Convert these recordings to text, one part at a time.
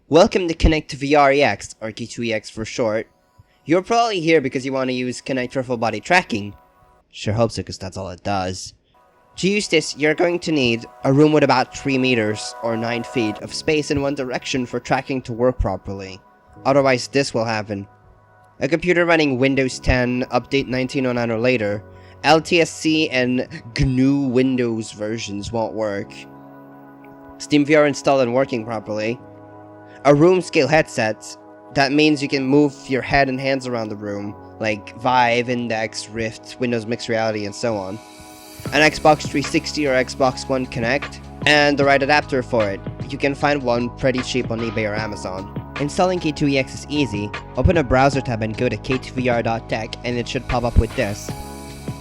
Welcome to KinectToVR EX, or K2EX for short. You're probably here because you want to use Kinect Triple Body Tracking. Sure hope so, because that's all it does. To use this, you're going to need a room with about 3 meters, or 9 feet, of space in one direction for tracking to work properly. Otherwise, this will happen. A computer running Windows 10, Update 1909 or later, LTSC and GNU Windows versions won't work. SteamVR installed and working properly. A room scale headset, that means you can move your head and hands around the room, like Vive, Index, Rift, Windows Mixed Reality, and so on. An Xbox 360 or Xbox One Kinect, and the right adapter for it. You can find one pretty cheap on eBay or Amazon. Installing K2EX is easy. Open a browser tab and go to k2vr.tech and it should pop up with this.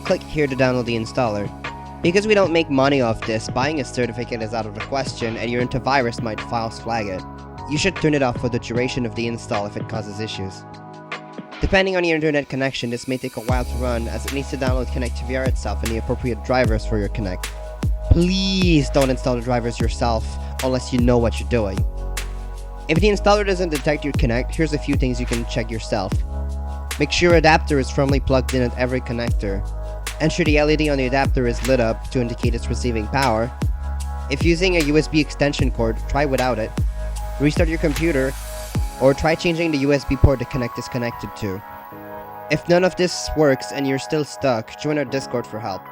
Click here to download the installer. Because we don't make money off this, buying a certificate is out of the question and your antivirus might files flag it. You should turn it off for the duration of the install if it causes issues. Depending on your internet connection, this may take a while to run as it needs to download KinectToVR itself and the appropriate drivers for your Kinect. Please don't install the drivers yourself unless you know what you're doing. If the installer doesn't detect your Kinect, here's a few things you can check yourself. Make sure your adapter is firmly plugged in at every connector. Ensure the LED on the adapter is lit up to indicate it's receiving power. If using a USB extension cord, try without it. Restart your computer, or try changing the USB port the Kinect is connected to. If none of this works and you're still stuck, join our Discord for help.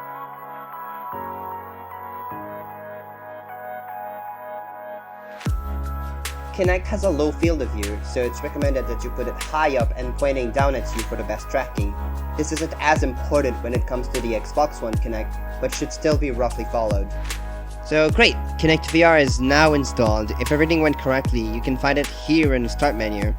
Kinect has a low field of view, so it's recommended that you put it high up and pointing down at you for the best tracking. This isn't as important when it comes to the Xbox One Kinect, but should still be roughly followed. So great, KinectToVR is now installed. If everything went correctly, you can find it here in the start menu.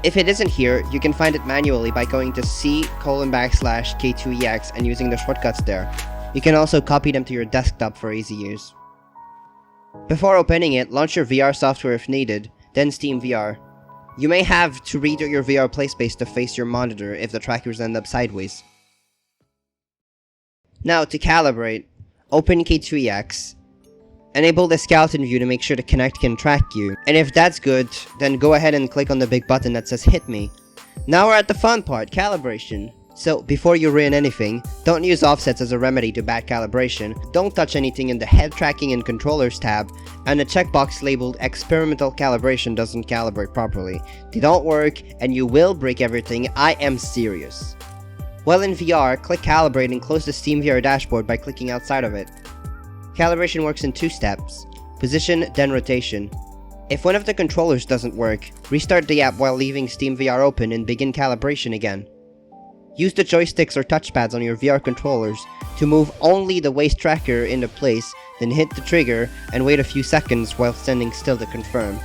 If it isn't here, you can find it manually by going to C:/K2EX and using the shortcuts there. You can also copy them to your desktop for easy use. Before opening it, launch your VR software if needed, then SteamVR. You may have to redirect your VR playspace to face your monitor if the trackers end up sideways. Now to calibrate, open K2EX. Enable the skeleton view to make sure the Kinect can track you, and if that's good, then go ahead and click on the big button that says hit me. Now we're at the fun part, calibration. So before you ruin anything, don't use offsets as a remedy to bad calibration, don't touch anything in the head tracking and controllers tab, and the checkbox labeled experimental calibration doesn't calibrate properly. They don't work, and you will break everything, I am serious. While in VR, click calibrate and close the SteamVR dashboard by clicking outside of it. Calibration works in 2 steps, position, then rotation. If one of the controllers doesn't work, restart the app while leaving SteamVR open and begin calibration again. Use the joysticks or touchpads on your VR controllers to move only the waist tracker into place, then hit the trigger and wait a few seconds while standing still to confirm.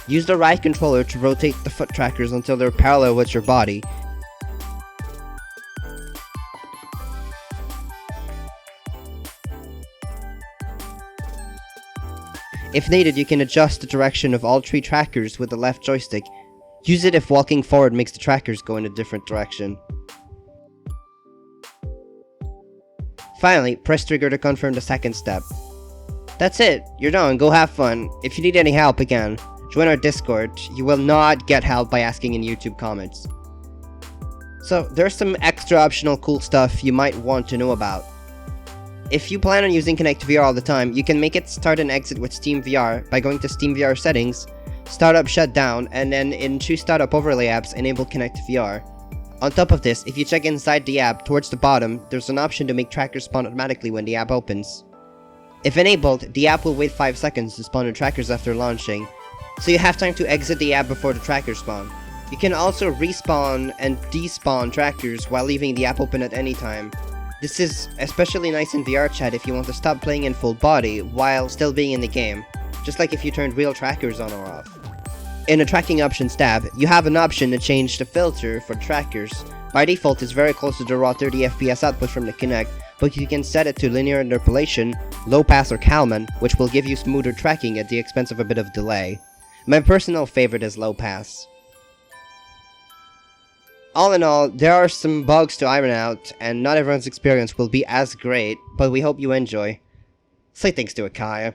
Use the right controller to rotate the foot trackers until they're parallel with your body. If needed, you can adjust the direction of all 3 trackers with the left joystick. Use it if walking forward makes the trackers go in a different direction. Finally, press trigger to confirm the second step. That's it, you're done, go have fun. If you need any help again, join our Discord. You will not get help by asking in YouTube comments. So, there's some extra optional cool stuff you might want to know about. If you plan on using KinectToVR all the time, you can make it start and exit with SteamVR by going to SteamVR settings, startup shutdown, and then in Choose Startup Overlay Apps, enable KinectToVR. On top of this, if you check inside the app, towards the bottom, there's an option to make trackers spawn automatically when the app opens. If enabled, the app will wait 5 seconds to spawn the trackers after launching, so you have time to exit the app before the trackers spawn. You can also respawn and despawn trackers while leaving the app open at any time. This is especially nice in VRChat if you want to stop playing in full body while still being in the game, just like if you turned real trackers on or off. In the tracking options tab, you have an option to change the filter for trackers. By default, it's very close to the raw 30 FPS output from the Kinect, but you can set it to linear interpolation, low pass or Kalman, which will give you smoother tracking at the expense of a bit of delay. My personal favorite is low pass. All in all, there are some bugs to iron out, and not everyone's experience will be as great, but we hope you enjoy. Say thanks to Akaya.